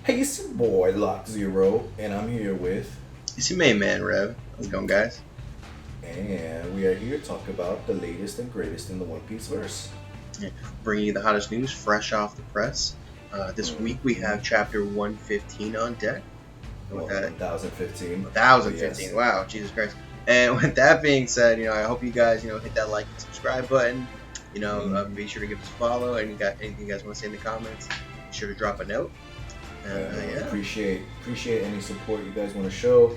Hey, it's your boy Lock Zero, and I'm here with, It's your main man, Rev. How's it going, guys? and we are here to talk about the latest and greatest in the One Piece verse. Yeah, bringing you the hottest news fresh off the press. This week we Mm-hmm. have chapter 115 on deck. And with Well, that, 1015. But 1015. yes. Wow, Jesus Christ. And with that being said, I hope you guys, hit that like and subscribe button. Mm-hmm. Be sure to give us a follow. And you got anything you guys want to say in the comments, be sure to drop a note. And No, yeah, appreciate any support you guys want to show.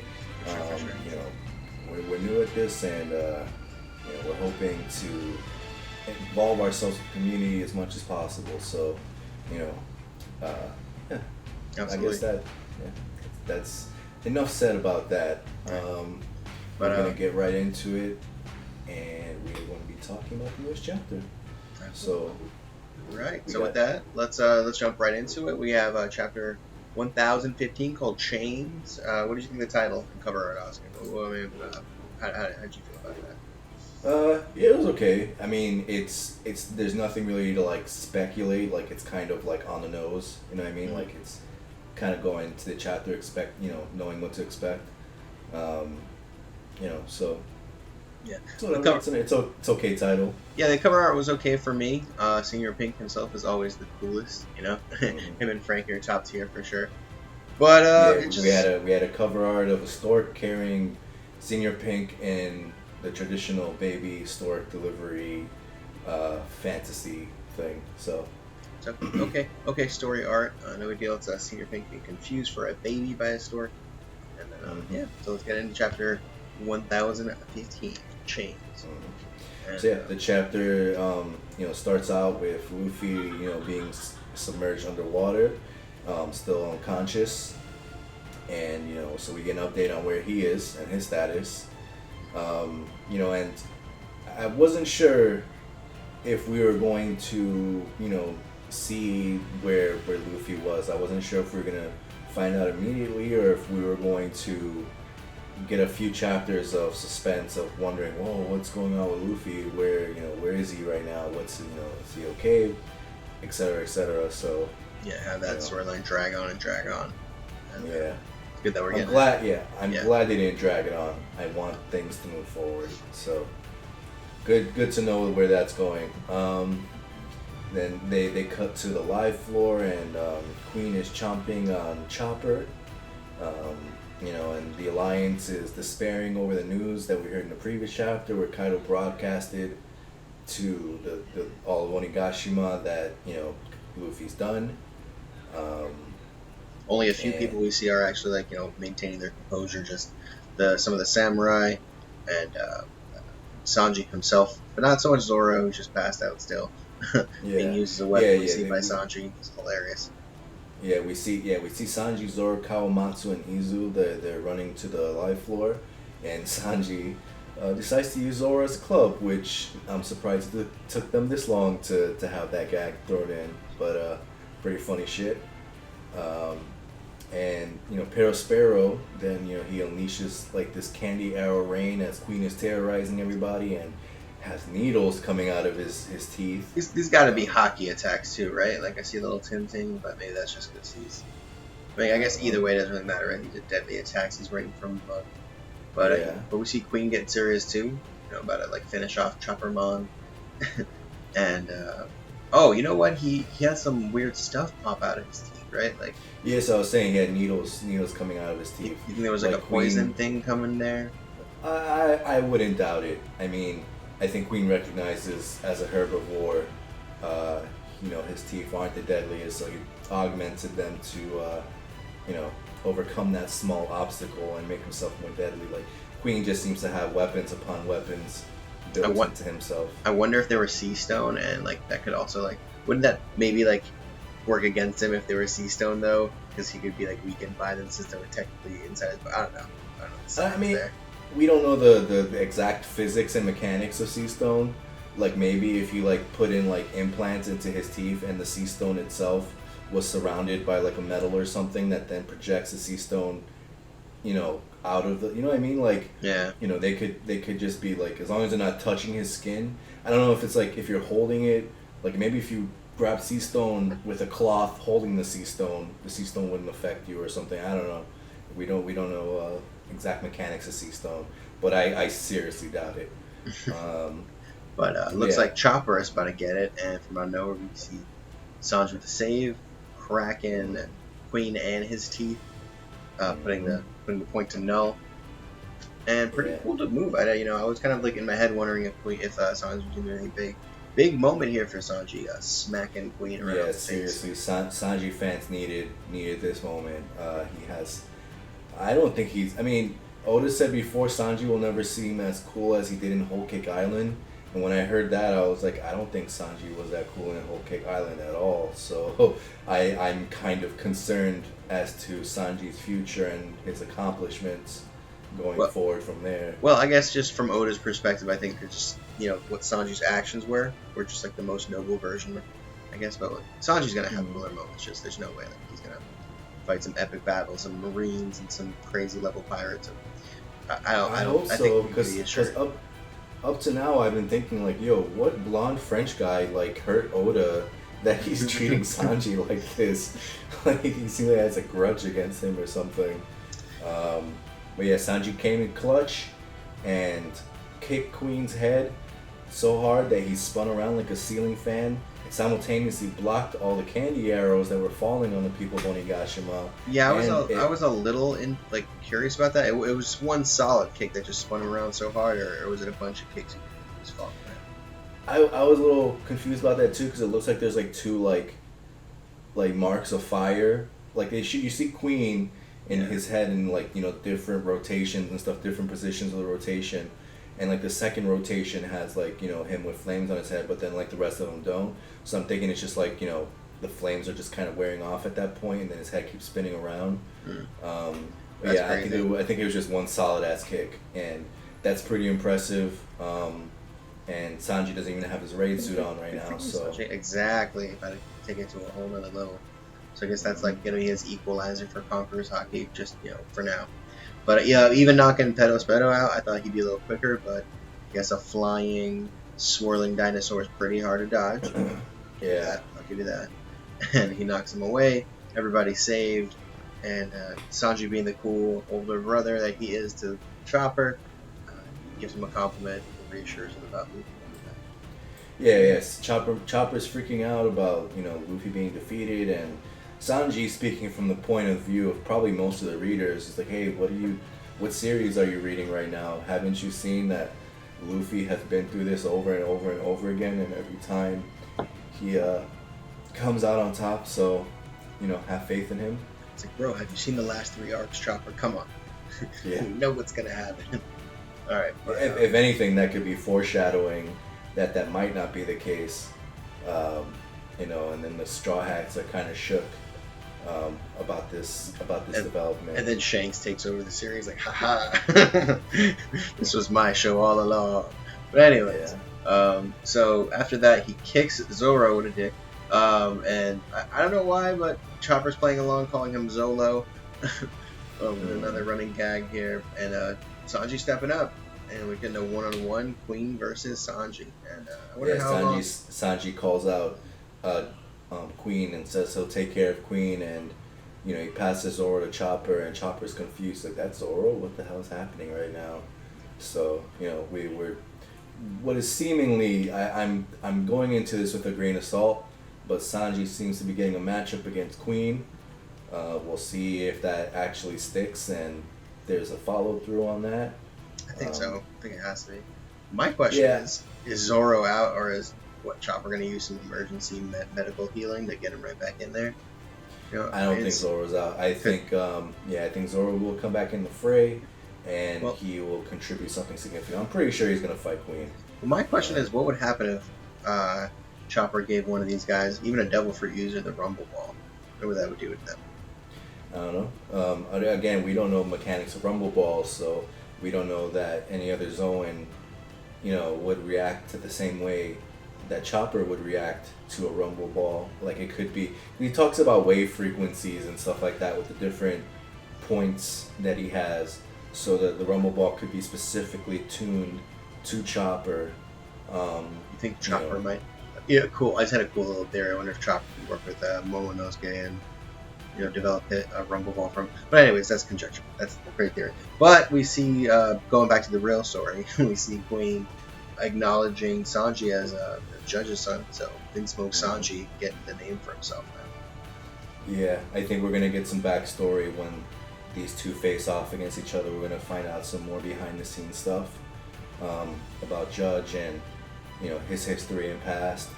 for sure, for sure. You know, we're new at this, and we're hoping to involve ourselves with the community as much as possible. So, you know, yeah, I Absolutely. guess yeah, that's enough said about that. But We're gonna get right into it, and we're going to be talking about the newest chapter. So, Right. we So with got that, let's jump right into it. We have chapter 1015 called Chains. What did you think of the title and cover art, Oscar? How'd you feel about that? yeah, it was okay. I mean, it's there's nothing really to like speculate. Like it's kind of like on the nose. You know what I mean? Mhm. Like it's kind of going to the chapter, knowing what to expect. Um, so Yeah. so The cover, it's okay title. yeah, the cover art was okay for me. Senior Pink himself is always the coolest. Mhm. Him and Frankie are top tier for sure. But Yeah, it we had just a cover art of a stork carrying Senior Pink in the traditional baby stork delivery fantasy thing. So so, okay story art. No big deal. It's Senior Pink being confused for a baby by a stork. And then mhm, yeah, so let's get into chapter 1015, Chains. so And yeah, the chapter starts out with Luffy being submerged underwater, still unconscious, and so we get an update on where he is and his status. And I wasn't sure if we were going to, see where Luffy was. I wasn't sure if we were gonna find out immediately or if we were going to get a few chapters of suspense of wondering, whoa, what's going on with Luffy? Where is he right now? Is he okay? Etc. Etc. So, yeah, have you that know, storyline drag on and drag on. And yeah. it's good that we're I'm getting glad. Yeah, I'm Yeah. glad they didn't drag it on. I want things to move forward. So, good to know where that's going. Then they cut to the live floor, and Queen is chomping on Chopper. Um, and the Alliance is despairing over the news that we heard in the previous chapter, where Kaido broadcasted to the all of Onigashima that Luffy's done. Um, only a few and people we see are actually maintaining their composure. Just some of the samurai and Sanji himself, but not so much Zoro, who's just passed out still, being yeah, used as a yeah, weapon. We yeah. see by Sanji. It's hilarious. We see Sanji, Zoro, Kawamatsu, and Izu. They're running to the live floor, and Sanji decides to use Zoro as a club, which I'm surprised it took them this long to have that gag thrown in. But pretty funny shit. Um, and Perospero, then he unleashes like this candy arrow rain as Queen is terrorizing everybody and has needles coming out of his teeth. These got to be hockey attacks too, right? Like I see a little tinting, but maybe that's just because he's. I mean, I guess either way it doesn't really matter. Right? These are deadly attacks. He's waiting from above. Yeah. But we see Queen getting serious too. About to like finish off Choppermon. And oh, you know what? He has some weird stuff pop out of his teeth, right? Like Yeah, so I was saying he had needles coming out of his you teeth. think there was like a poison thing coming there? I wouldn't doubt it. I mean, I think Queen recognizes as a herbivore, uh, his teeth aren't the deadliest, so he augmented them to, overcome that small obstacle and make himself more deadly. Like Queen just seems to have weapons upon weapons I built want. into himself. I wonder if they were sea stone, and like that could also like wouldn't that maybe like work against him if they were sea stone though, because he could be like weakened by them since they were technically inside his. I don't know. I don't know the I science mean, there. we don't know the exact physics and mechanics of sea stone. Like maybe if you like put in like implants into his teeth and the sea stone itself was surrounded by like a metal or something that then projects the sea stone, out of the, what I mean? Like, Yeah. they could just be like, as long as they're not touching his skin. I don't know if it's like if you're holding it, like maybe if you grab sea stone with a cloth holding the sea stone wouldn't affect you or something. I don't know. We don't know exact mechanics of sea stone, but I seriously doubt it. Um, But looks yeah. like Chopper is about to get it, and from out of nowhere we see Sanji with the save, Kraken, Queen, and his teeth, putting the point to null, and pretty Yeah. cool to move. I was kind of like in my head wondering if Sanji was doing anything big moment here for Sanji, smacking Queen around Yeah, the face. seriously, Sanji fans needed this moment. He has. I don't think he's. I mean, Oda said before Sanji will never seem as cool as he did in Whole Cake Island, and when I heard that, I was like, I don't think Sanji was that cool in Whole Cake Island at all. So I'm kind of concerned as to Sanji's future and his accomplishments going forward from there. Well, I guess just from Oda's perspective, I think it's just what Sanji's actions were just like the most noble version, I guess. But Sanji's gonna have cooler moments. Just there's no way that he's gonna fight some epic battles, some Marines and some crazy level pirates. I hope I so, think because up to now I've been thinking like, yo, what blonde French guy like hurt Oda that he's treating Sanji like this? Like he seems like he has a grudge against him or something. But yeah, Sanji came in clutch and kicked Queen's head so hard that he spun around like a ceiling fan and simultaneously blocked all the candy arrows that were falling on the people of Onigashima. Yeah, I was a little curious about that. It was one solid kick that just spun him around so hard, or was it a bunch of kicks he was falling around? I was a little confused about that too because it looks like there's like two like marks of fire. Like you see Queen in his head in like different rotations and stuff, different positions of the rotation, and like the second rotation has like him with flames on his head, but then like the rest of them don't. So I'm thinking it's just like the flames are just kind of wearing off at that point, and then his head keeps spinning around. But yeah, I think it was just one solid ass kick, and that's pretty impressive. And Sanji doesn't even have his raid suit on right now, so exactly. If I take it to a whole nother level, so I guess that's like he has equalizer for Conqueror's Hockey, just for now. But yeah, even knocking Pedo Spedo out, I thought he'd be a little quicker, but I guess a flying, swirling dinosaur is pretty hard to dodge. Yeah, I'll give you that. And he knocks him away. Everybody's saved, and Sanji, being the cool older brother that he is to Chopper, gives him a compliment and reassures him about Luffy. Yes. Chopper's freaking out about Luffy being defeated, and Sanji, speaking from the point of view of probably most of the readers, is like, hey, what series are you reading right now? Haven't you seen that Luffy has been through this over and over and over again, and every time he comes out on top, so have faith in him. It's like, bro, have you seen the last 3 arcs, Chopper? Come on. Yeah. You know what's gonna happen. All right. But, if anything, that could be foreshadowing that might not be the case. And then the Straw Hats are kind of shook about this development. And then Shanks takes over the series, like, haha, this was my show all along. But anyways, so after that, he kicks Zoro with a dick. And I don't know why, but Chopper's playing along, calling him Zolo. Another running gag here. And Sanji stepping up. And we're getting a one-on-one Queen versus Sanji. And I wonder how long... Sanji calls out Queen and says he'll take care of Queen, and he passes Zoro to Chopper, and Chopper's confused, like, that's Zoro? What the hell is happening right now? So we're what is seemingly, I'm going into this with a grain of salt, but Sanji seems to be getting a matchup against Queen. We'll see if that actually sticks and there's a follow through on that. I think so. I think it has to be. My question is Zoro out, or is Chopper going to use some emergency medical healing to get him right back in there? I don't think Zoro's out. I think Zoro will come back in the fray, and he will contribute something significant. I'm pretty sure he's going to fight Queen. Well, my question is, what would happen if Chopper gave one of these guys, even a Devil Fruit user, the Rumble Ball? What that would do with them? I don't know. Again, we don't know mechanics of Rumble Balls, so we don't know that any other Zoan, would react to the same way that Chopper would react to a Rumble Ball. Like, it could be... He talks about wave frequencies and stuff like that with the different points that he has, so that the Rumble Ball could be specifically tuned to Chopper. You think Chopper might Yeah, cool. I just had a cool little theory. I wonder if Chop could work with Momonosuke and develop a Rumble Ball from. But anyways, that's conjecture. That's a great theory. But we see, going back to the real story, we see Queen acknowledging Sanji as a judge's son. So Vince Smoke Sanji getting the name for himself now. Yeah, I think we're gonna get some backstory when these two face off against each other. We're gonna find out some more behind the scenes stuff about Judge and his history and past.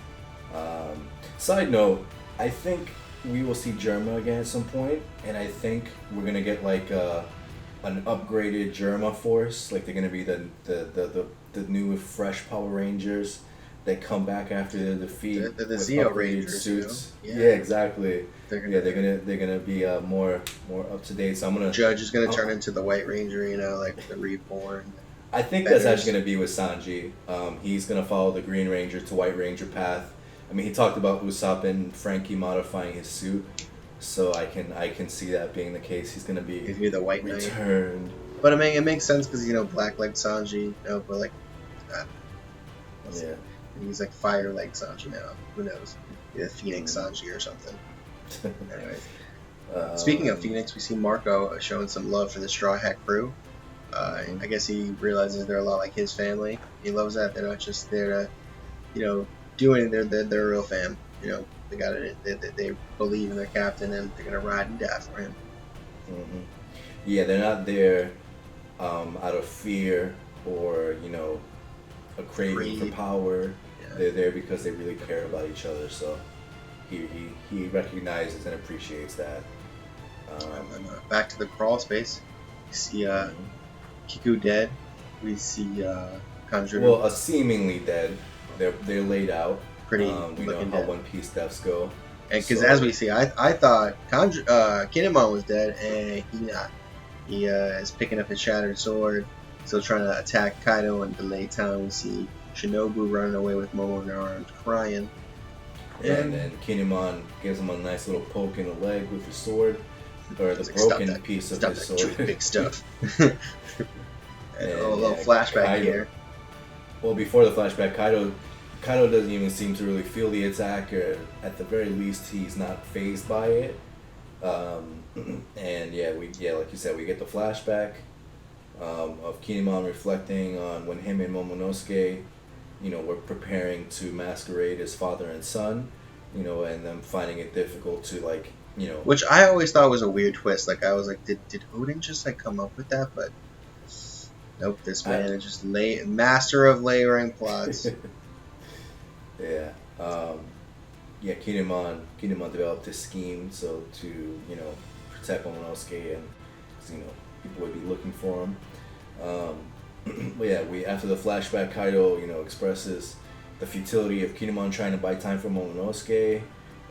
Side note, I think we will see Germa again at some point, and I think we're gonna get like an upgraded Germa force. Like they're gonna be the new fresh Power Rangers that come back after the defeat the with Zeo upgraded Rangers, suits. Yeah, Exactly. They're gonna be more up to date. So I'm gonna Judge is gonna turn into the White Ranger, like the Reborn. I think that's actually gonna be with Sanji. He's gonna follow the Green Ranger to White Ranger path. I mean, he talked about Usopp and Frankie modifying his suit, so I can see that being the case. He's gonna be the White Knight. Returned. But I mean, it makes sense because Black Leg Sanji, but like, yeah, he's like Fire Leg Sanji now. Who knows? Phoenix Sanji or something. Anyways, speaking of Phoenix, we see Marco showing some love for the Straw Hat crew. I guess he realizes they're a lot like his family. He loves that they're not just there to, do anything. They're a real fam. They got it. They believe in their captain and they're gonna ride and die for him. Mm-hmm. Yeah, they're not there out of fear or a craving for power. Yeah. They're there because they really care about each other. So he recognizes and appreciates that. Back to the crawl space. We see Kiku dead. We see Kanjuro. Well, seemingly dead. They're laid out. Pretty. We know how One Piece deaths go. And because as we see, I thought Kinemon was dead, and he not. He is picking up his shattered sword, still trying to attack Kaido and delay time. We see Shinobu running away with Momo in her arms, crying. And then Kinemon gives him a nice little poke in the leg with his sword, or the broken piece of his sword. Big stuff. And a little flashback Kaido, here. Well, before the flashback, Kaido doesn't even seem to really feel the attack, or at the very least, he's not fazed by it. And like you said, we get the flashback of Kinemon reflecting on when him and Momonosuke, were preparing to masquerade as father and son, and them finding it difficult to Which I always thought was a weird twist. Like I was like, did Odin just come up with that? But nope, this man is just master of layering plots. Yeah. Kinemon developed his scheme to protect Momonosuke, and people would be looking for him. But yeah, after the flashback, Kaido expresses the futility of Kinemon trying to buy time for Momonosuke,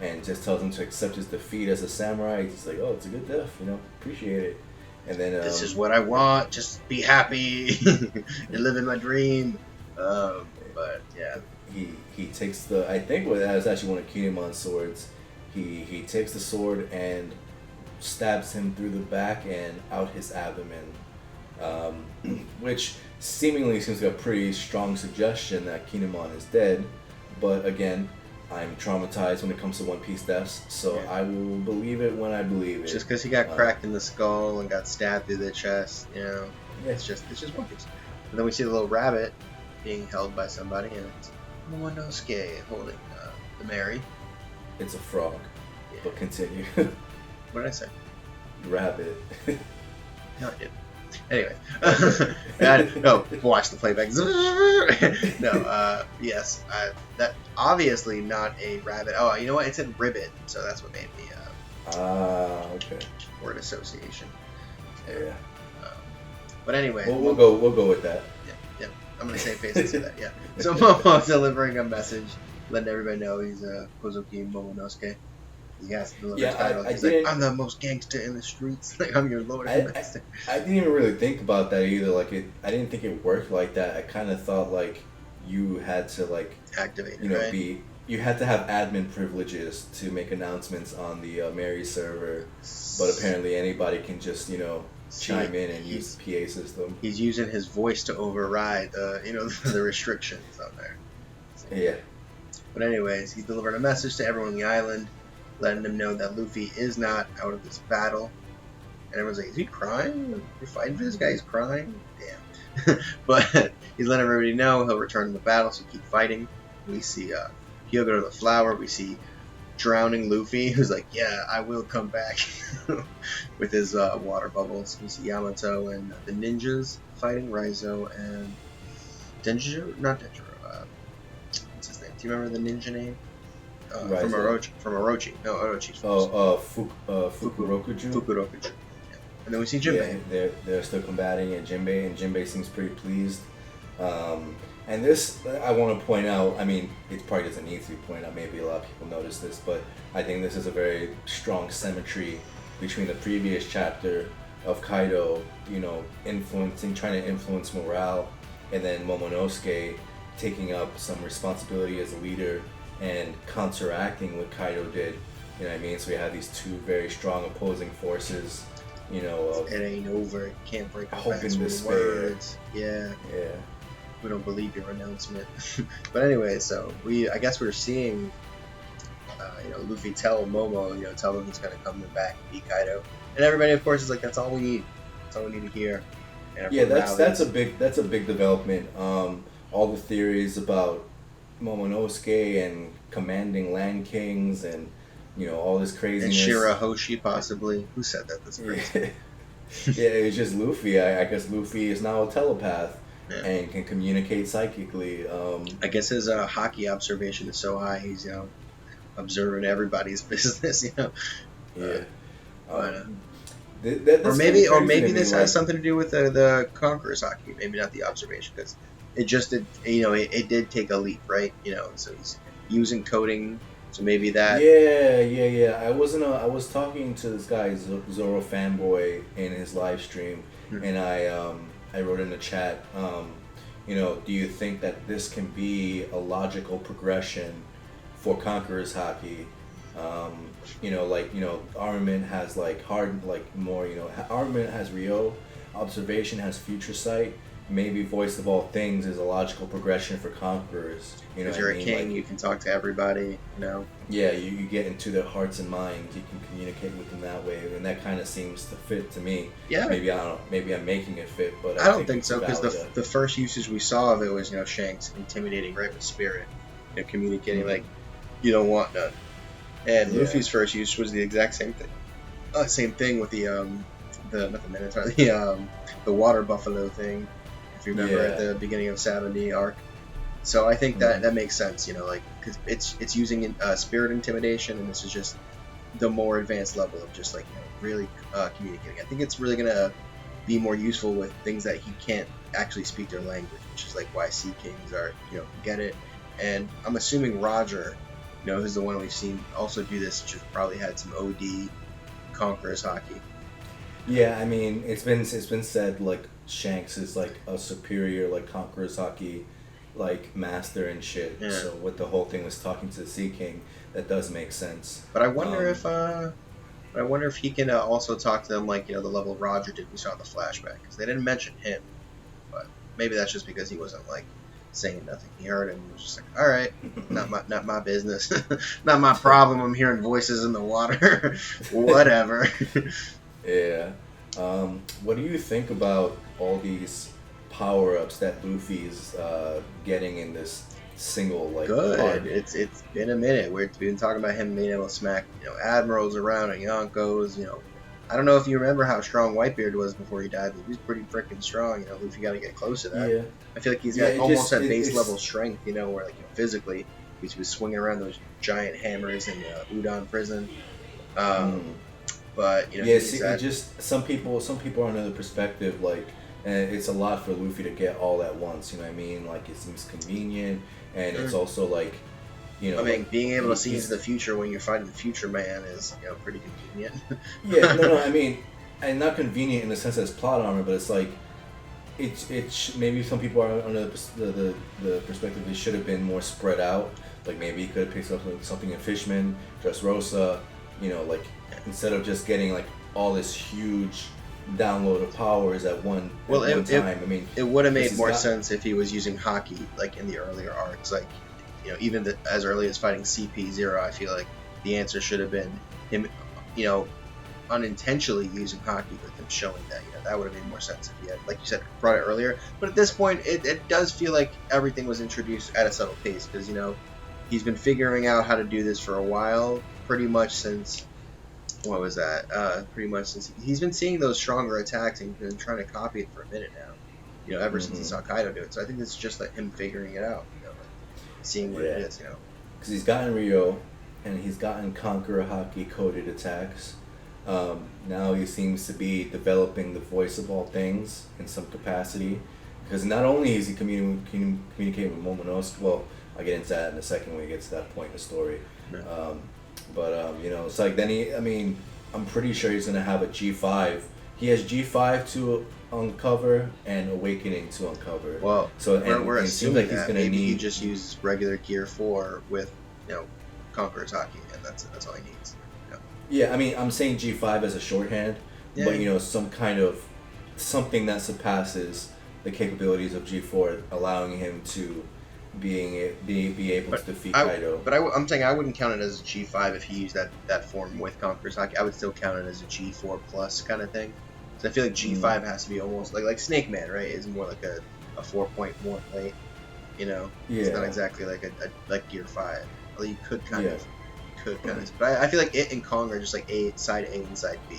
and just tells him to accept his defeat as a samurai. He's like, oh, it's a good death, appreciate it. And then this is what I want. Just be happy and live in my dream. But yeah. He takes I think that was actually one of Kinemon's swords. He takes the sword and stabs him through the back and out his abdomen, which seemingly seems like a pretty strong suggestion that Kinemon is dead. But again, I'm traumatized when it comes to One Piece deaths, so yeah. I will believe it when I believe it. Just because he got cracked in the skull and got stabbed through the chest, Yeah. It's just One Piece. And then we see the little rabbit being held by somebody, and it's Momonosuke holding the Mary. It's a frog. Yeah. But continue. What did I say? Rabbit. No, I didn't. Anyway, no, watch the playback. No, yes, that obviously not a rabbit. Oh, you know what? It said ribbit, so that's what made me. Okay. Word association. Yeah. But anyway, we'll go with that. Yeah. I'm gonna save face and say that. Yeah. So Momo's delivering a message, letting everybody know he's Kozuki Momonosuke. He has to deliver his title. He's like, I'm the most gangster in the streets. Like, I'm your lord and master. I didn't even really think about that either. I didn't think it worked like that. I kind of thought you had to activate. Right? You had to have admin privileges to make announcements on the Mary server, but apparently anybody can just chime in and use the PA system. He's using his voice to override the the restrictions on there. Yeah. But anyways, he's delivering a message to everyone on the island, letting them know that Luffy is not out of this battle. And everyone's like, is he crying? You're fighting for this guy? He's crying? Damn. But he's letting everybody know he'll return to the battle, so keep fighting. We see Hyogo to the flower. We see drowning Luffy, who's like, yeah, I will come back with his water bubbles. We see Yamato and the ninjas fighting, Raizo and Denjiro? Not Denjiro. What's his name? Do you remember the ninja name? From Orochi. No, Orochi's Fukurokuju. Fukurokuju. Yeah. And then we see Jinbei. Yeah, they're still combating, and Jinbei seems pretty pleased. And this, I want to point out, I mean, it probably doesn't need to be pointed out, maybe a lot of people notice this, but I think this is a very strong symmetry between the previous chapter of Kaido, trying to influence morale, and then Momonosuke taking up some responsibility as a leader and counteracting what Kaido did. You know what I mean? So we have these two very strong opposing forces, of it ain't over, can't break hope and despair. Words. Yeah. We don't believe your announcement. But anyway, so I guess we're seeing, Luffy tell Momo, tell him he's gonna come back and beat Kaido, and everybody, of course, is like, that's all we need. That's all we need to hear. Yeah, that's a big development. All the theories about Momonosuke and commanding Land Kings and all this craziness. And Shirahoshi possibly. Who said that? That's crazy. Yeah, it's just Luffy. I guess Luffy is now a telepath. Yeah. And can communicate psychically. I guess his hockey observation is so high. He's observing everybody's business. Yeah. Or maybe this has something to do with the Conqueror's hockey. Maybe not the observation, because it just did. It did take a leap, right? So he's using coding. So maybe that. Yeah. I was talking to this guy Zoro fanboy in his live stream, and I wrote in the chat, do you think that this can be a logical progression for Conqueror's hockey? Armament has Armament has Rio, observation has future sight. Maybe voice of all things is a logical progression for Conquerors. If you're a king, you can talk to everybody. Yeah, you get into their hearts and minds. You can communicate with them that way, and that kind of seems to fit to me. Yeah. Maybe I don't know. Maybe I'm making it fit, but I don't think so, because the first usage we saw of it was Shanks intimidating right with Spirit, communicating like you don't want none. And Luffy's first use was the exact same thing. Same thing with the not the Minotaur, the water buffalo thing. If you remember at the beginning of 70 arc. So I think that makes sense, because it's using spirit intimidation, and this is just the more advanced level of just really communicating. I think it's really gonna be more useful with things that he can't actually speak their language, which is why Sea Kings are get it. And I'm assuming Roger, who's the one we've seen also do this, just probably had some OD Conqueror's hockey. Yeah, I mean, it's been said Shanks is a superior Conqueror's hockey master and shit. Yeah. So with the whole thing was talking to the Sea King, that does make sense. But I wonder if he can also talk to them the level Roger did we saw in the flashback, because they didn't mention him. But maybe that's just because he wasn't saying nothing. He heard it and was just all right, not my business, not my problem. I'm hearing voices in the water, whatever. Yeah. What do you think about all these power-ups that Luffy's getting in this single Good. Part? It's been a minute. We've been talking about him being able to smack admirals around and Yonkos. I don't know if you remember how strong Whitebeard was before he died, but he was pretty freaking strong. Luffy got to get close to that. Yeah. I feel like he's got almost that base level strength. Where physically he was swinging around those giant hammers in Udon prison. But just some people are another perspective, and it's a lot for Luffy to get all at once. You know what I mean? It seems convenient, and it's also being able to see into the future when you're fighting the Future Man is pretty convenient. Yeah, no, I mean, and not convenient in the sense that it's plot armor, but it's maybe some people are under the perspective it should have been more spread out. Maybe he could have picked up something in Fishman, Dressrosa, instead of just getting all this huge download of powers at one time. It would have made more sense if he was using hockey in the earlier arcs. even as early as fighting CP0, I feel like the answer should have been him, you know, unintentionally using hockey with him, showing that that would have made more sense if he had, like you said, brought it earlier. But at this point, it does feel like everything was introduced at a subtle pace because he's been figuring out how to do this for a while, pretty much since what was that? Pretty much since he's been seeing those stronger attacks and been trying to copy it for a minute now. Ever since he saw Kaido do it. So I think it's just like him figuring it out, like seeing what it is, Because he's gotten Ryo, and he's gotten Conqueror Haki coded attacks. Now he seems to be developing the voice of all things in some capacity. Because not only is he communicating with Momonosuke, well, I'll get into that in a second when we get to that point in the story. Yeah. It's like then I'm pretty sure he's going to have a G5. He has G5 to uncover and Awakening to uncover. Well, so we're it seems like he's going to maybe need. he just uses regular Gear 4 with, Conqueror's Haki, and that's all he needs. Yeah, I'm saying G5 as a shorthand, but some kind of something that surpasses the capabilities of G4, allowing him to be able to defeat Kaido. But I'm saying I wouldn't count it as a G5 if he used that form with Conqueror's Haki. I would still count it as a G4 plus kind of thing. So I feel like G5 has to be almost like Snake Man, right? Is more like a 4.1 late. It's not exactly like a like Gear 5. Although you could kind of. But I feel like it and Kong are just like side A and side B.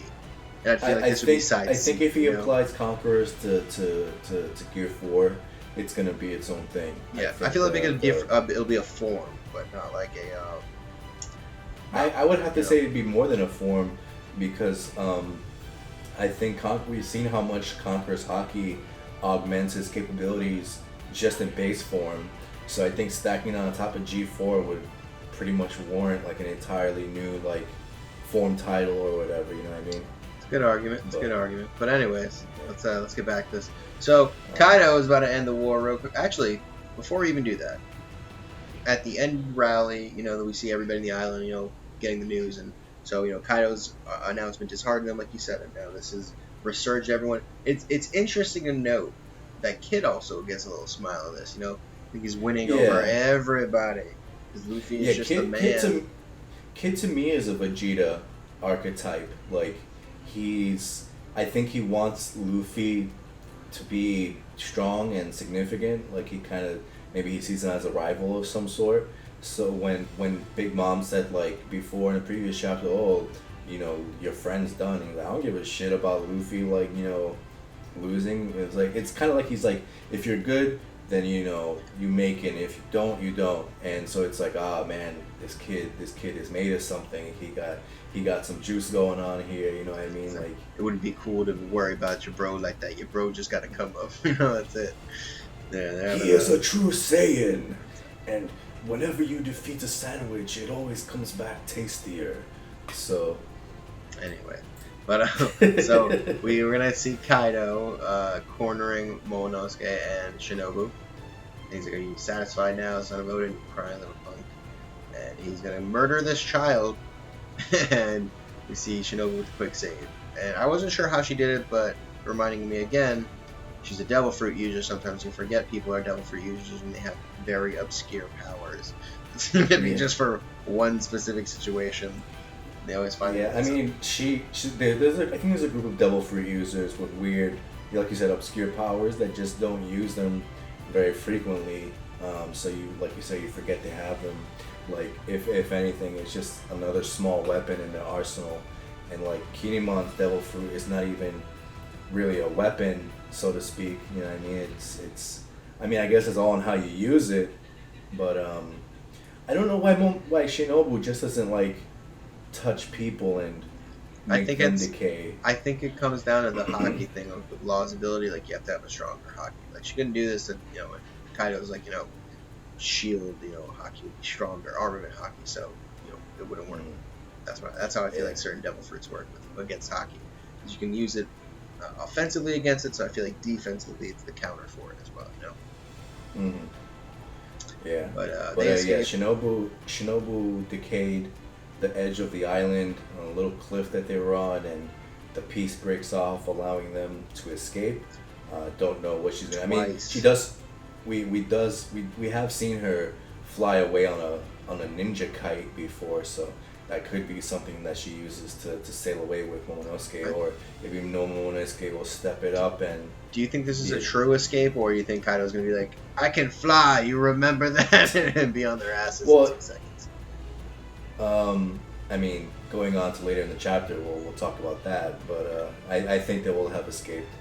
And I feel like this would be side C. I think if he applies Conquerors to Gear 4, it's gonna be its own thing. Yeah, I feel like it'll be a form, but not like a. I would have to say it'd be more than a form, because I think we've seen how much Conqueror's Haki augments his capabilities just in base form. So I think stacking on top of G4 would pretty much warrant like an entirely new form title or whatever. You know what I mean? It's a good argument. It's a good argument. But anyways, let's get back to this. So Kaido is about to end the war real quick. Actually, before we even do that, at the end rally, we see everybody in the island, getting the news, and so Kaido's announcement disheartened them, like you said, and now this is resurged everyone. It's interesting to note that Kid also gets a little smile of this. I think he's winning over everybody. Because Luffy is just the man. Kid to me is a Vegeta archetype. I think he wants Luffy to be strong and significant. Like maybe he sees him as a rival of some sort. So when Big Mom said before in the previous chapter, your friend's done, he's like, I don't give a shit about Luffy losing. It's kind of like he's like, if you're good, then you make it. If you don't, you don't. And so it's like, man, this kid is made of something. He got some juice going on here. You know what I mean? It wouldn't be cool to worry about your bro like that. Your bro just got to come up. That's it. He is a true Saiyan, and whenever you defeat a sandwich, it always comes back tastier. So, anyway. But so we're gonna see Kaido cornering Momonosuke and Shinobu. He's like, "Are you satisfied now, son of Odin? Crying little punk." And he's gonna murder this child. And we see Shinobu with a quick save. And I wasn't sure how she did it, but reminding me again, she's a Devil Fruit user. Sometimes you forget people are Devil Fruit users when they have very obscure powers. It's gonna be just for one specific situation. They always find I think there's a group of Devil Fruit users with weird, like you said, obscure powers that just don't use them very frequently. So you forget they have them. If anything, it's just another small weapon in their arsenal. And Kinemon's Devil Fruit is not even really a weapon, so to speak. You know what I mean? It's I guess it's all on how you use it. But I don't know why Shinobu just doesn't touch people and make them decay. I think it comes down to the Haki thing of Law's ability. You have to have a stronger Haki. She couldn't do this. Kaido's shield. Haki would be stronger, armament Haki. So it wouldn't work. That's how I feel like certain Devil Fruits work against Haki. Because you can use it offensively against it. So I feel like defensively it's the counter for it as well. Yeah. But Shinobu decayed the edge of the island on a little cliff that they were on, and the piece breaks off, allowing them to escape. Don't know what she's gonna. She does. We have seen her fly away on a ninja kite before, so that could be something that she uses to sail away with Momonosuke, or maybe Momonosuke will step it up and. Do you think this is a true escape, or you think Kaido's gonna be like, "I can fly, you remember that," and be on their asses in 2 seconds? I mean, going on to later in the chapter, we'll talk about that. But I think they will have escaped.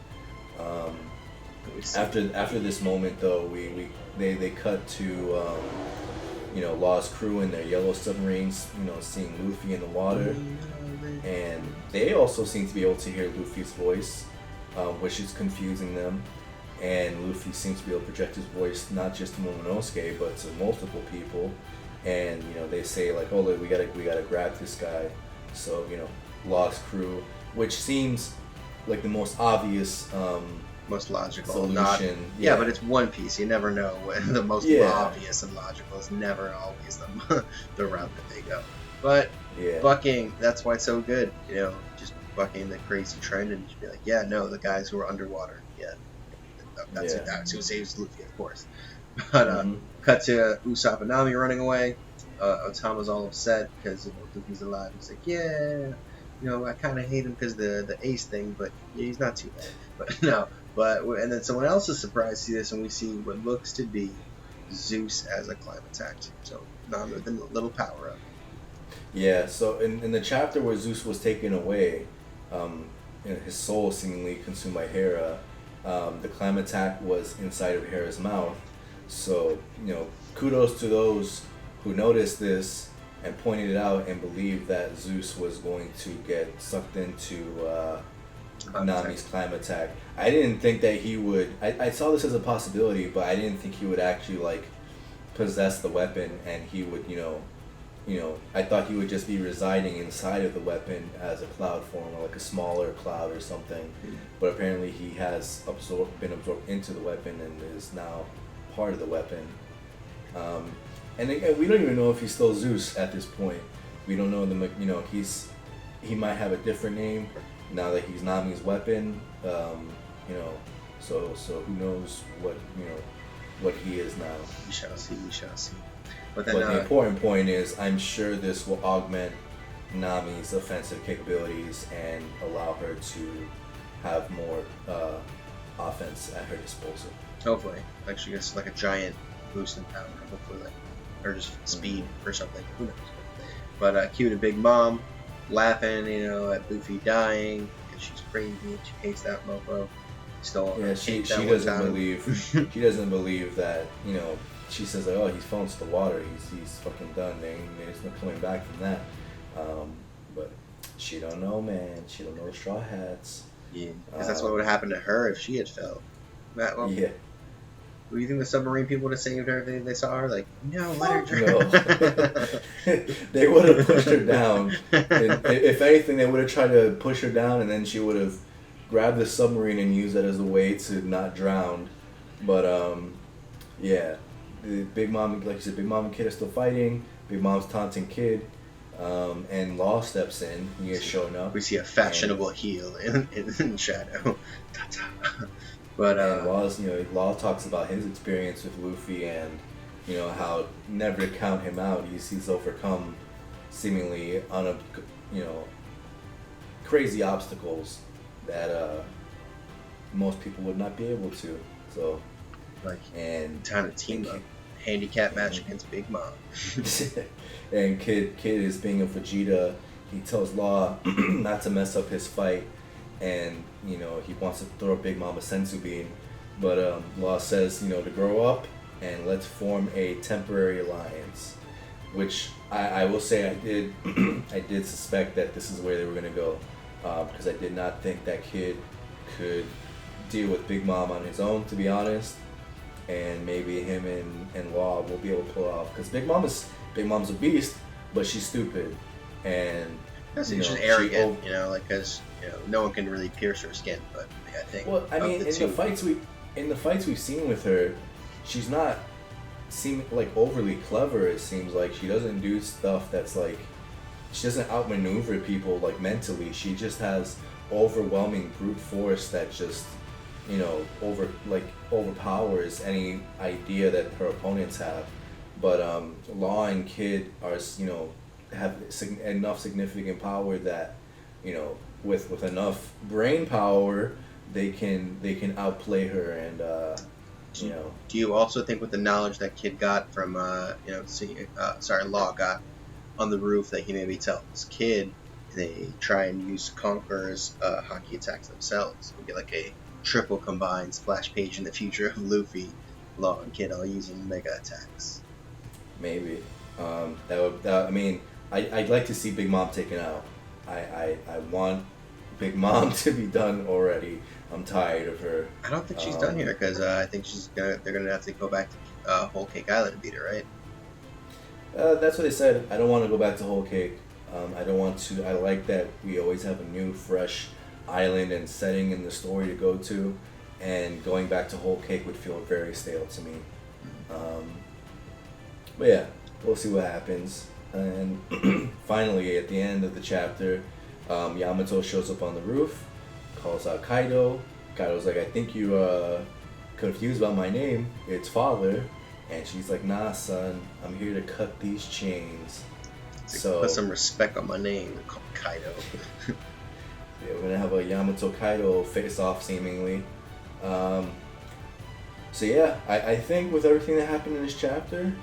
After this moment, though, they cut to Law's crew in their yellow submarines, seeing Luffy in the water, and they also seem to be able to hear Luffy's voice, which is confusing them. And Luffy seems to be able to project his voice not just to Momonosuke but to multiple people. And they say like, "Oh, look, we gotta grab this guy." So Law's crew, which seems like the most obvious, most logical solution. Yeah, but it's One Piece. You never know when the most obvious and logical is never always the route that they go. But bucking, that's why it's so good. Just bucking the crazy trend and just be like, yeah, no, the guys who are underwater, that's who saves Luffy, of course. But cut to Usopp and Nami running away. Otama's all upset because Luffy's alive. He's like, yeah, I kind of hate him because the ace thing, but he's not too bad. But no, and then someone else is surprised to see this, and we see what looks to be Zeus as a Climatex. So Nami with a little power up. Yeah. So in the chapter where Zeus was taken away, his soul seemingly consumed by Hera. The Climatex was inside of Hera's mouth. So, kudos to those who noticed this and pointed it out and believed that Zeus was going to get sucked into Nami's Climatex. I didn't think that he would. I saw this as a possibility, but I didn't think he would actually possess the weapon, and he would, I thought he would just be residing inside of the weapon as a cloud form, or like a smaller cloud or something. But apparently he has been absorbed into the weapon and is now part of the weapon. And again, we don't even know if he's still Zeus at this point. We don't know he might have a different name now that he's Nami's weapon. So who knows what he is now. We shall see. But the important point is, I'm sure this will augment Nami's offensive capabilities and allow her to have more offense at her disposal. Hopefully, she gets like a giant boost in power. Hopefully, or just speed or something. Who knows? But cue to Big Mom laughing, at Luffy dying because she's crazy and she hates that mofo. She doesn't believe. She doesn't believe that She says like, oh, he's fallen to the water. He's fucking done. There's no coming back from that. But she don't know, man. She don't know the Straw Hats. Yeah, because that's what would happen to her if she had fell. Yeah. Do you think the submarine people would have saved her if they saw her? Like, no, let her drown. They would have pushed her down. If anything, they would have tried to push her down, and then she would have grabbed the submarine and used that as a way to not drown. But yeah, the Big Mom, like you said, Big Mom and Kid are still fighting. Big Mom's taunting Kid, and Law steps in. He is showing up. We see a fashionable heel in Shadow. But Law talks about his experience with Luffy and how never to count him out. He's overcome seemingly crazy obstacles that most people would not be able to. So and time to team up, handicap match against Big Mom. And Kid is being a Vegeta. He tells Law not to mess up his fight. And he wants to throw Big Mom a senzu bean, but Law says to grow up and let's form a temporary alliance, which I will say I did I did suspect that this is where they were gonna go, because I did not think that Kid could deal with Big Mom on his own, to be honest, and maybe him and Law will be able to pull it off, because Big Mom's a beast, but she's stupid, and she's just arrogant, because no one can really pierce her skin. But I think. Well, I mean, in the fights we've seen with her, she's not seem like overly clever. It seems like she doesn't do stuff that's like, she doesn't outmaneuver people like mentally. She just has overwhelming brute force that just overpowers any idea that her opponents have. but Law and Kid are have enough significant power that with enough brain power they can outplay her and Do you also think with the knowledge that Kid got from Law got on the roof that he maybe tells Kid they try and use Conqueror's hockey attacks themselves? We get like a triple combined splash page in the future of Luffy, Law, and Kid all using mega attacks. maybe I mean I'd like to see Big Mom taken out. I want Big Mom to be done already. I'm tired of her. I don't think she's done here because I think they're gonna have to go back to Whole Cake Island and beat her, right? That's what they said. I don't want to go back to Whole Cake. I don't want to. I like that we always have a new, fresh island and setting in the story to go to, and going back to Whole Cake would feel very stale to me. But yeah, we'll see what happens. And finally, at the end of the chapter, Yamato shows up on the roof, calls out Kaido. Kaido's like, I think you confused about my name. It's father. And she's like, nah, son, I'm here to cut these chains. So put some respect on my name. Call me Kaido. yeah, we're gonna have a Yamato Kaido face-off seemingly. So yeah, I think with everything that happened in this chapter,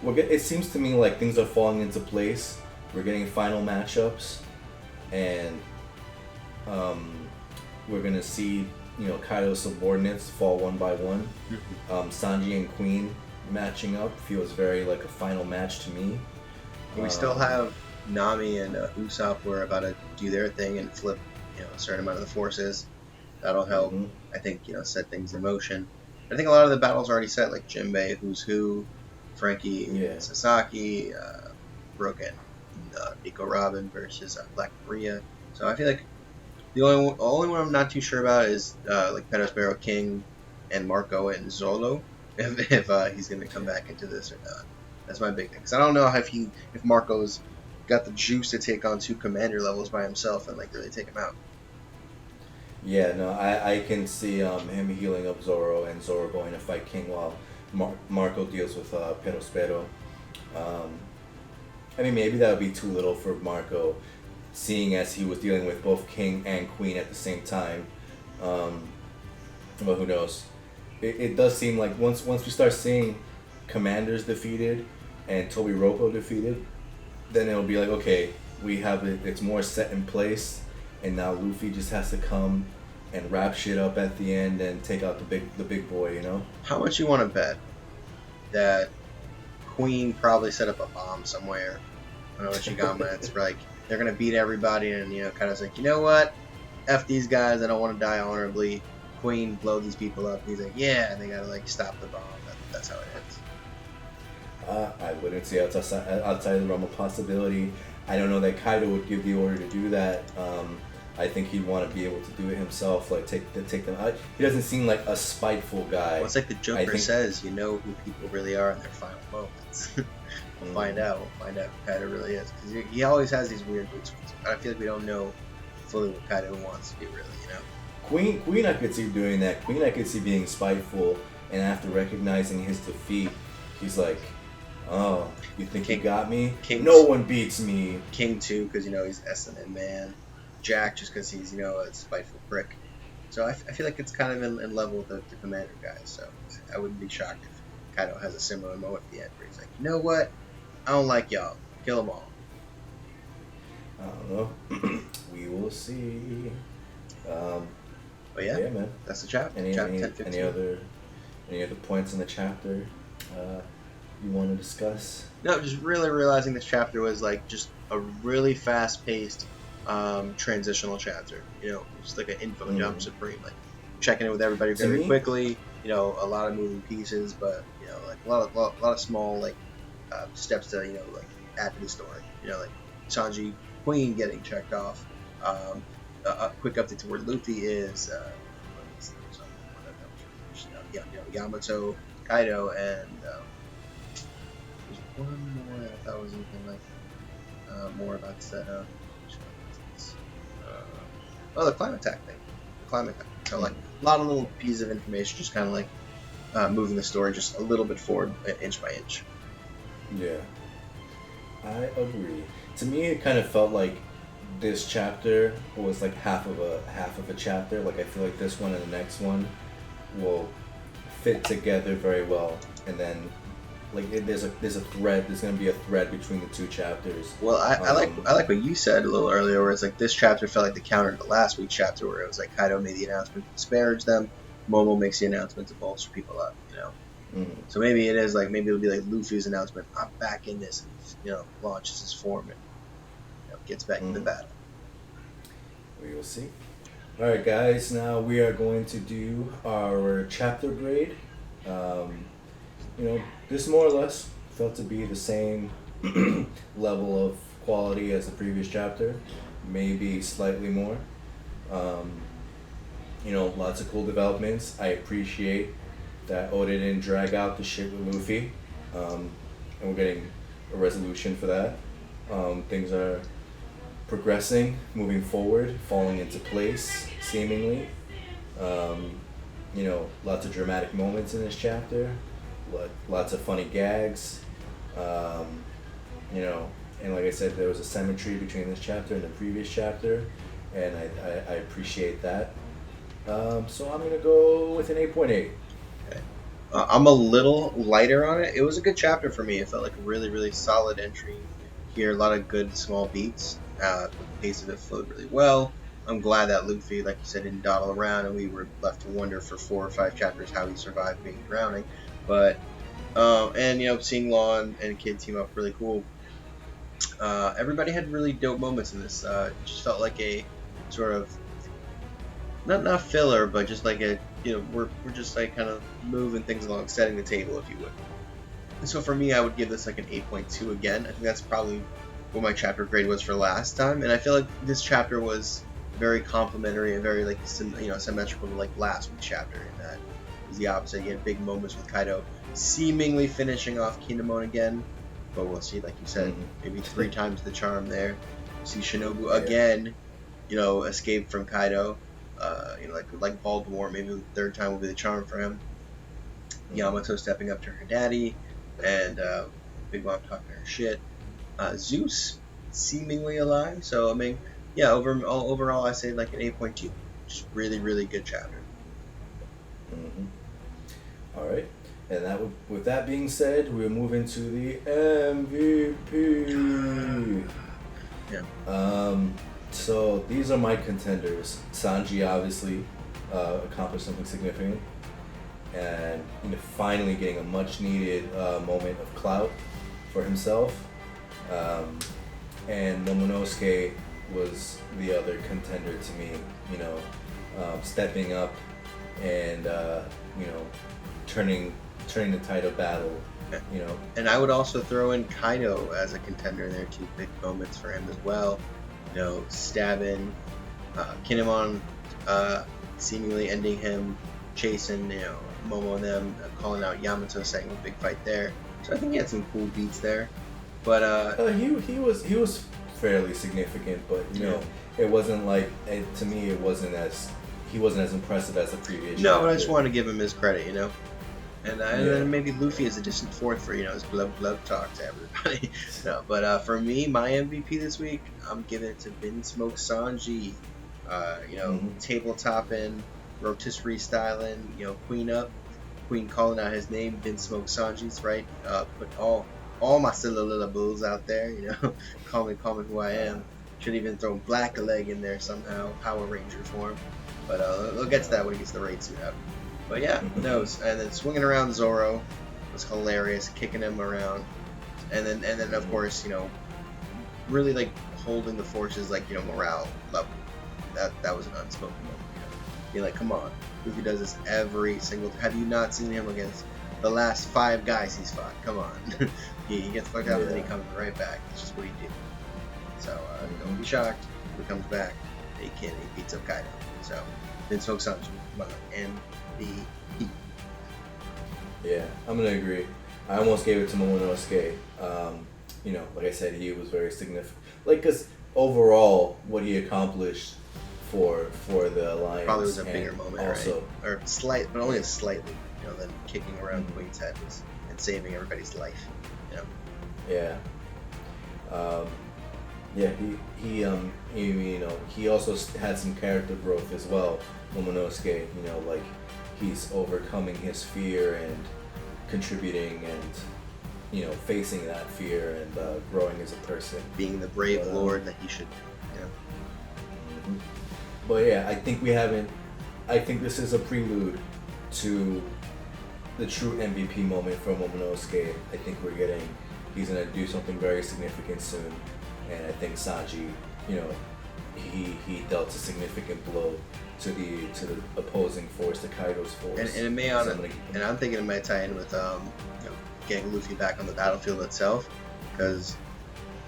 it seems to me like things are falling into place. We're getting final matchups, and we're gonna see Kaido's subordinates fall one by one. Sanji and Queen matching up feels very like a final match to me. We still have Nami and Usopp who are about to do their thing and flip a certain amount of the forces. That'll help. I think set things in motion. I think a lot of the battles are already set, like Jinbei, Who's Who, Frankie, Sasaki, Brooke and Nico Robin versus Black Maria. So I feel like the only one I'm not too sure about is like Perospero King and Marco and Zolo, if he's going to come back into this or not. That's my big thing. Because I don't know if Marco's got the juice to take on 2 commander levels by himself and like really take him out. Yeah, no, I can see him healing up Zoro and Zoro going to fight King while Marco deals with Perospero. I mean, maybe that would be too little for Marco, seeing as he was dealing with both King and Queen at the same time. But who knows? It does seem like once we start seeing commanders defeated and Tobi Roppo defeated, then it'll be like, okay, we have it's more set in place, and now Luffy just has to come and wrap shit up at the end and take out the big boy, How much you want to bet that Queen probably set up a bomb somewhere on Oshigama? It's like they're gonna beat everybody, and kind of like, you know what? F these guys. I don't want to die honorably. Queen blow these people up. He's like, yeah, and they gotta like stop the bomb. That's how it ends. I wouldn't say outside of the realm of possibility. I don't know that Kaido would give the order to do that. I think he'd want to be able to do it himself, like take them out. He doesn't seem like a spiteful guy. Well, it's like the Joker says, you know who people really are in their final moments. We'll find out. We'll find out who Kaido really is. Because he always has these weird moods. I feel like we don't know fully what Kaido wants to be really, Queen, I could see doing that. Queen, I could see being spiteful, and after recognizing his defeat, he's like, oh, you think you got me? No one beats me. King too, because he's S&M man. Jack, just because he's a spiteful prick. So I feel like it's kind of in level with the commander guys. So I wouldn't be shocked if Kaido has a similar moment at the end where he's like, you know what? I don't like y'all. Kill them all. I don't know. We will see. But yeah, man. That's the chapter. Any other points in the chapter you want to discuss? No, just really realizing this chapter was like just a really fast-paced transitional chapter. Just like an info dump supreme, like checking in with everybody very quickly. A lot of moving pieces, but like a lot of small like steps to like add to the story. Like Sanji, Queen getting checked off. A quick update to where Luffy is. Yamato, Kaido, and there's one more that I thought was even like more about setup. The climate tech thing. So like a lot of little pieces of information, just kind of like moving the story just a little bit forward, inch by inch. Yeah, I agree. To me, it kind of felt like this chapter was like half of a chapter. Like I feel like this one and the next one will fit together very well, and then like there's a thread. There's gonna be a thread between the two chapters. Well, I like what you said a little earlier, where it's like this chapter felt like the counter to last week's chapter, where it was like Kaido made the announcement to disparage them, Momo makes the announcement to bolster people up, you know. Mm-hmm. So maybe it is like maybe it'll be like Luffy's announcement, I'm back in this, and launches his form and gets back into battle. We will see. All right, guys. Now we are going to do our chapter grade. This more or less felt to be the same level of quality as the previous chapter, maybe slightly more. Lots of cool developments. I appreciate that Oda didn't drag out the shit with Luffy, and we're getting a resolution for that. Things are progressing, moving forward, falling into place, seemingly. Lots of dramatic moments in this chapter, lots of funny gags. And like I said, there was a symmetry between this chapter and the previous chapter, and I appreciate that. So I'm gonna go with an 8.8. Okay. I'm a little lighter on it. It was a good chapter for me. It felt like a really, really solid entry here. A lot of good small beats. The pace of it flowed really well. I'm glad that Luffy, like you said, didn't dawdle around, and we were left to wonder for 4 or 5 chapters how he survived being drowning. But seeing Law and Kid team up, really cool. Everybody had really dope moments in this. It just felt like a sort of not filler, but just like we're just like kind of moving things along, setting the table, if you would. And so for me, I would give this like an 8.2 again. I think that's probably what my chapter grade was for last time, and I feel like this chapter was very complimentary and very symmetrical to like last week's chapter. In that it was the opposite. You had big moments with Kaido seemingly finishing off Kinemon again, but we'll see. Like you said, maybe 3 times the charm there. See Shinobu again, escape from Kaido. Like Voldemort, maybe the 3rd time will be the charm for him. Yamato stepping up to her daddy, and Big Mom talking her shit. Zeus seemingly alive, so I mean, yeah. Overall, I say like an 8.2. Just really, really good chapter. All right, and with that being said, we'll move into the MVP. Yeah. So these are my contenders. Sanji obviously accomplished something significant, and finally getting a much needed moment of clout for himself. And Momonosuke was the other contender to me. Stepping up and turning the tide of battle. And I would also throw in Kaido as a contender there too. Big moments for him as well. Stabbing Kinemon, seemingly ending him, chasing Momo and them, calling out Yamato, setting a big fight there. So I think he had some cool beats there. But he was fairly significant, but it wasn't like to me he wasn't as impressive as the previous. No, but I just wanted to give him his credit, And then maybe Luffy is a distant fourth for his glove talk to everybody. No, but for me, my MVP this week, I'm giving it to Vinsmoke Sanji. Tabletopping, rotisserie styling, Queen up, Queen calling out his name, Vinsmoke Sanji's right. Put all my syllables out there, call me who I am. Should even throw Black Leg in there somehow, Power Ranger form. But we'll get to that when he gets the raid suit up. But yeah, no, and then swinging around Zoro was hilarious, kicking him around, and then of course really like holding the forces like morale level. That was an unspoken moment. You're like, come on, Luffy does this every single. Have you not seen him against the last 5 guys he's fought? Come on, he gets fucked up and then he comes right back. It's just what he did. So don't be shocked if he comes back. He beats up Kaido. So Vinsmoke Sanji, come on, MVP. Yeah, I'm gonna agree. I almost gave it to Momonosuke. Like I said, he was very significant. Like, cause overall, what he accomplished for the alliance probably was a bigger moment, also, right? Or slight, but only slightly. than kicking around Queen's head and saving everybody's life. Yeah. Yeah, he also had some character growth as well. Momonosuke, like he's overcoming his fear and contributing and facing that fear and growing as a person, being the brave lord that he should. Mm-hmm. But yeah, I think this is a prelude to the true MVP moment for Momonosuke. I think he's gonna do something very significant soon, and I think Sanji, he dealt a significant blow to the opposing force, the Kaido's force. And it may and I'm thinking it might tie in with getting Luffy back on the battlefield itself, because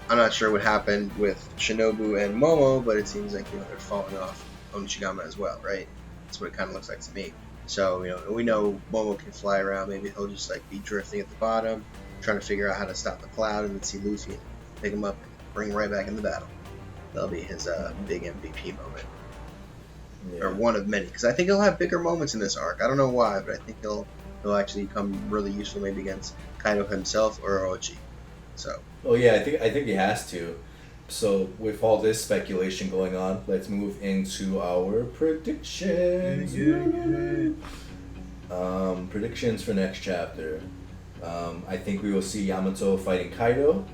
I'm not sure what happened with Shinobu and Momo, but it seems like they're falling off Onishigama as well, right? That's what it kind of looks like to me. So we know Momo can fly around. Maybe he'll just be drifting at the bottom, trying to figure out how to stop the cloud, and then see Luffy and pick him up and bring him right back in the battle. That'll be his big MVP moment. Yeah. Or one of many, because I think he'll have bigger moments in this arc. I don't know why, but I think he'll actually come really useful maybe against Kaido himself or Orochi. So. Oh yeah, I think he has to. So with all this speculation going on, let's move into our predictions. Predictions for next chapter. I think we will see Yamato fighting Kaido,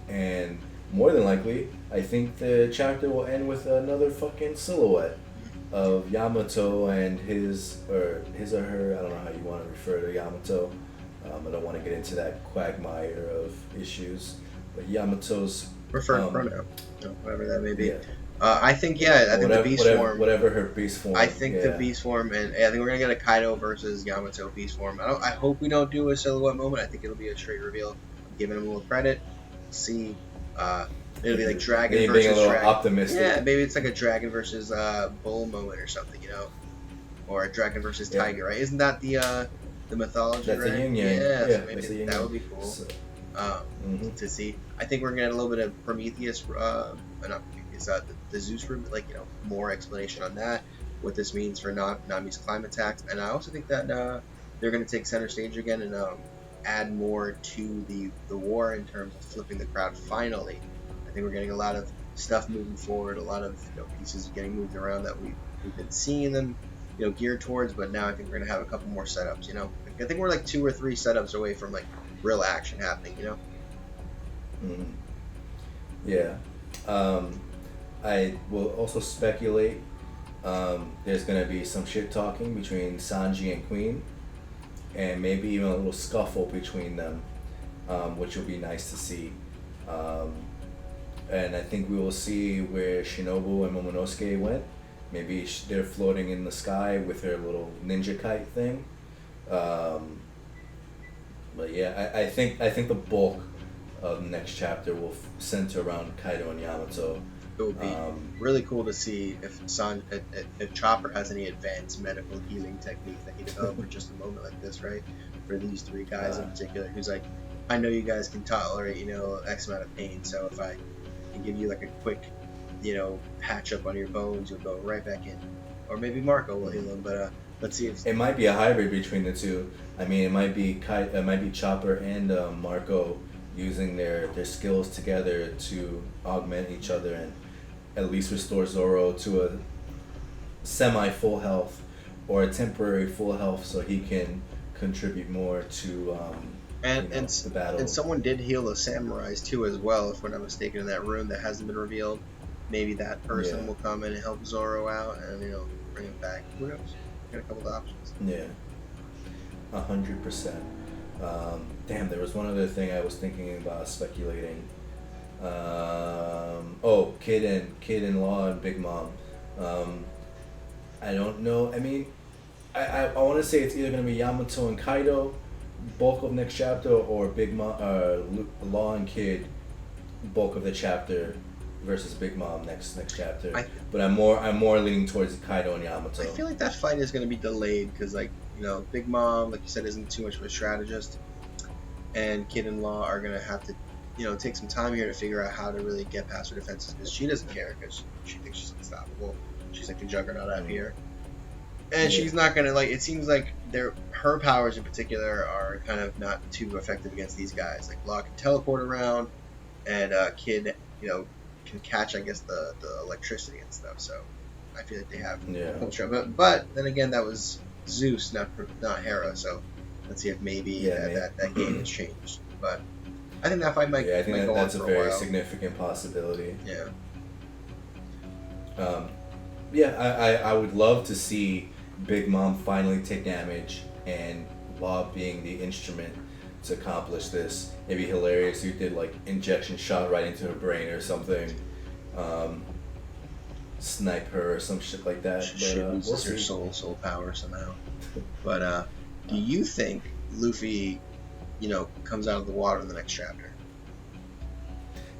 and more than likely, I think the chapter will end with another fucking silhouette of Yamato and his or her, I don't know how you want to refer to Yamato. I don't want to get into that quagmire of issues, but Yamato's preferred pronoun, whatever that may be. Yeah. I think the beast form. Whatever her beast form. I think the beast form, and I think we're gonna get a Kaido versus Yamato beast form. I hope we don't do a silhouette moment. I think it'll be a straight reveal. I'm giving him a little credit. See, it'll be like dragon versus being a little dragon. Optimistic. Yeah, maybe it's like a dragon versus bull moment or something, or a dragon versus tiger, right? Isn't that the mythology? That's right? a yin-yang. Yeah, so maybe that would be cool. So, to see. I think we're gonna get a little bit of Prometheus, not Prometheus, the Zeus room, more explanation on that, what this means for Nami's climate tax, and I also think that they're gonna take center stage again and add more to the war in terms of flipping the crowd. Finally, I think we're getting a lot of stuff moving forward, a lot of pieces getting moved around that we've been seeing them geared towards, but now I think we're gonna have a couple more setups. I think we're 2 or 3 setups away from real action happening. Yeah. I will also speculate there's going to be some shit talking between Sanji and Queen, and maybe even a little scuffle between them, which will be nice to see. And I think we will see where Shinobu and Momonosuke went. Maybe they're floating in the sky with their little ninja kite thing. But yeah, I think the bulk of the next chapter will center around Kaido and Yamato. It would be really cool to see if Chopper has any advanced medical healing technique that he developed for just a moment like this, right? For these 3 guys in particular, who's I know you guys can tolerate, X amount of pain, so if I can give you a quick, patch up on your bones, you'll go right back in. Or maybe Marco will heal him, but let's see if... It might be a hybrid between the two. I mean, it might be Chopper and Marco using their skills together to augment each other and at least restore Zoro to a semi-full health or a temporary full health, so he can contribute more to the battle. And someone did heal the samurais too as well, if we're not mistaken, in that room that hasn't been revealed. Maybe that person will come in and help Zoro out and bring him back. Who knows? Got a couple of options. Yeah, 100%. Damn, there was one other thing I was thinking about speculating. Kid-in-law and Big Mom. I don't know. I mean, I want to say it's either gonna be Yamato and Kaido, bulk of next chapter, or Big Mom, Law and Kid, bulk of the chapter, versus Big Mom next chapter. But I'm more leaning towards Kaido and Yamato. I feel like that fight is gonna be delayed because Big Mom, like you said, isn't too much of a strategist, and Kid-in-law are gonna have to take some time here to figure out how to really get past her defenses, because she doesn't care, because she thinks she's unstoppable. She's like the juggernaut out here. And Yeah. she's not gonna like. It seems like her powers in particular are kind of not too effective against these guys. Like Law can teleport around, and Kid, can catch I guess the electricity and stuff. So I feel like they have Yeah. full shot. But then again, that was Zeus, not Hera. So let's see if maybe Yeah, that game has changed. But I think that fight might yeah, I think might that go on that's a for a very while. significant possibility. Yeah. Um, yeah, I would love to see Big Mom finally take damage and Law being the instrument to accomplish this. Maybe hilarious if you did like injection shot right into her brain or something. Um, Snipe her or some shit like that. She But we'll loses her see. soul power somehow. But do you think Luffy, comes out of the water in the next chapter?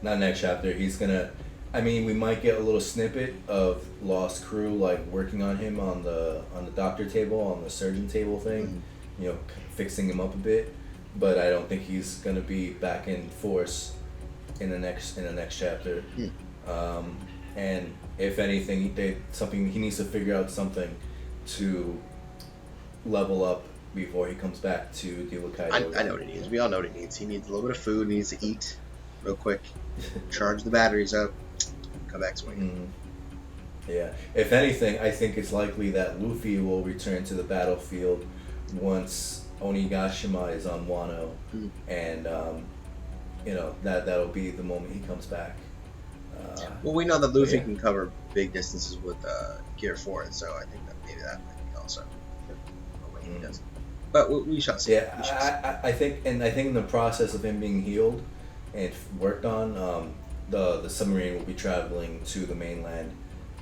Not next chapter. He's gonna. I mean, we might get a little snippet of Lost Crew like working on him on the doctor table, on the surgeon table thing. Mm-hmm. Fixing him up a bit. But I don't think he's gonna be back in force in the next chapter. And if anything, he needs to figure out something to level up before he comes back to deal with Kaido. I know what he needs. We all know what he needs. He needs a little bit of food. He needs to eat real quick, charge the batteries up, come back swinging. Yeah. If anything, I think it's likely that Luffy will return to the battlefield once Onigashima is on Wano, and that'll be the moment he comes back. Well, we know that Luffy can cover big distances with Gear 4, so I think that maybe that might be also a way he does it. But we shall see. Yeah, I think in the process of him being healed and worked on, the submarine will be traveling to the mainland.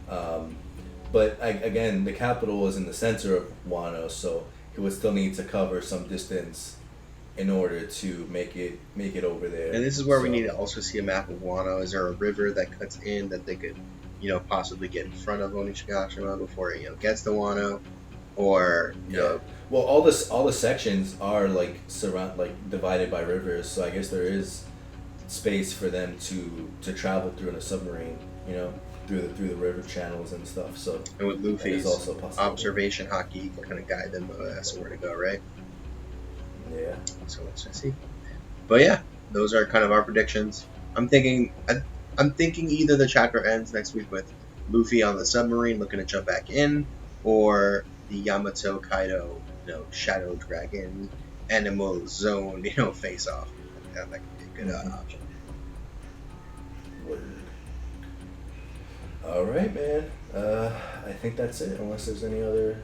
But again, the capital is in the center of Wano, so he would still need to cover some distance in order to make it over there. And this is where we need to also see a map of Wano. Is there a river that cuts in that they could, possibly get in front of Onigashima before it, gets to Wano, or Well, all the sections are divided by rivers, so I guess there is space for them to travel through in a submarine, through the river channels and stuff. So and with Luffy's also observation hockey, you can kind of guide them as to where to go, right? Yeah. So let's just see. But yeah, those are kind of our predictions. I'm thinking either the chapter ends next week with Luffy on the submarine looking to jump back in, or the Yamato Kaido, Shadow Dragon Animal Zone, face off. That could be a good option. Word. All right, man. I think that's it. Unless there's any other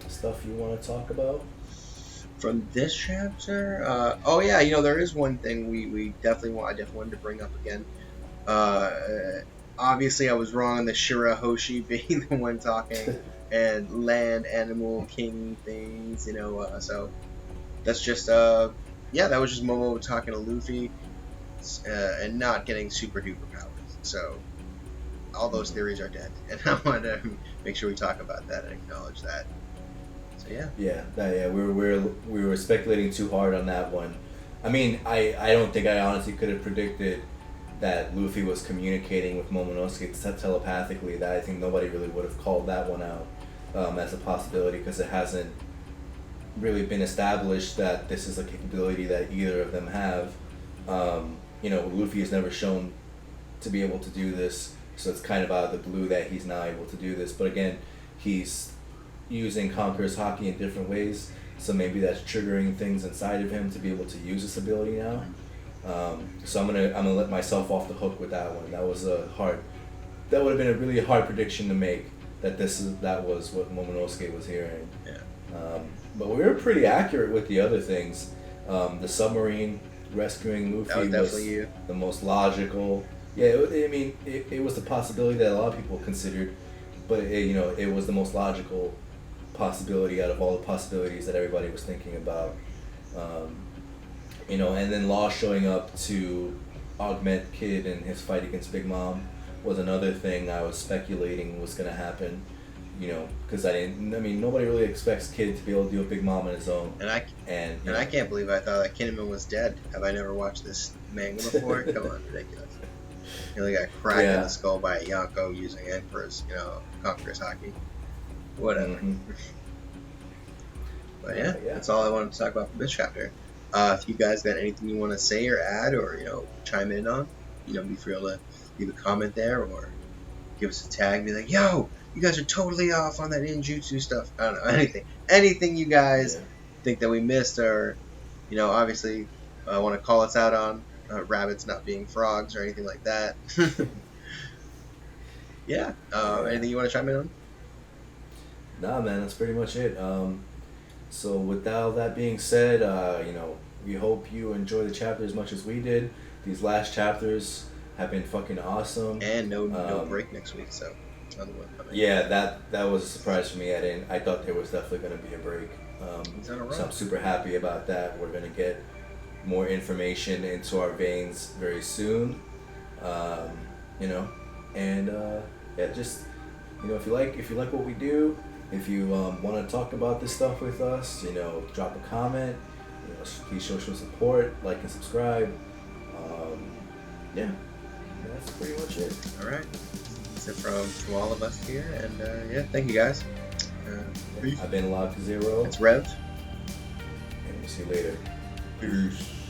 stuff you want to talk about. From this chapter, there is one thing I definitely wanted to bring up again. Obviously, I was wrong on the Shirahoshi being the one talking and land animal king things, so that's just that was just Momo talking to Luffy and not getting super duper powers. So all those theories are dead, and I want to make sure we talk about that and acknowledge that. So we were speculating too hard on that one. I mean, I don't think I honestly could have predicted that Luffy was communicating with Momonosuke telepathically. That I think nobody really would have called that one out as a possibility, because it hasn't really been established that this is a capability that either of them have. Luffy has never shown to be able to do this, so it's kind of out of the blue that he's now able to do this. But again, he's using Conqueror's Haki in different ways, so maybe that's triggering things inside of him to be able to use this ability now. So I'm gonna let myself off the hook with that one. That would have been a really hard prediction to make, that was what Momonosuke was hearing. Yeah. But we were pretty accurate with the other things. The submarine rescuing Luffy was the most logical. Yeah, it was the possibility that a lot of people considered, but it was the most logical possibility out of all the possibilities that everybody was thinking about. And then Law showing up to augment Kid in his fight against Big Mom was another thing I was speculating was going to happen. Because nobody really expects Kid to be able to deal with Big Mom on his own. And I can't believe I thought that Kinnaman was dead. Have I never watched this manga before? Come on, ridiculous. He only got cracked in the skull by a Yonko using Emperor's, Conqueror's Haki. Whatever. But yeah, Yeah. that's all I wanted to talk about for this chapter. If you guys got anything you want to say or add, or chime in on, be free to leave a comment there, or give us a tag and be like, "Yo, you guys are totally off on that ninjutsu stuff." I don't know, anything you guys Yeah. think that we missed, or obviously want to call us out on rabbits not being frogs or anything like that. Yeah. Yeah. Anything you want to chime in on? Nah, man, that's pretty much it. So with all that being said, we hope you enjoy the chapter as much as we did. These last chapters have been fucking awesome. And no break next week, so another one coming. Yeah, that was a surprise for me. I thought there was definitely going to be a break. He's on a run. So I'm super happy about that. We're going to get more information into our veins very soon. And yeah, just if you like what we do, if you want to talk about this stuff with us, drop a comment. Please show some support, like and subscribe. Yeah, that's pretty much it. All right. That's it from all of us here, and yeah, thank you guys. I've been Lock Zero. It's Rev. And we'll see you later. Peace.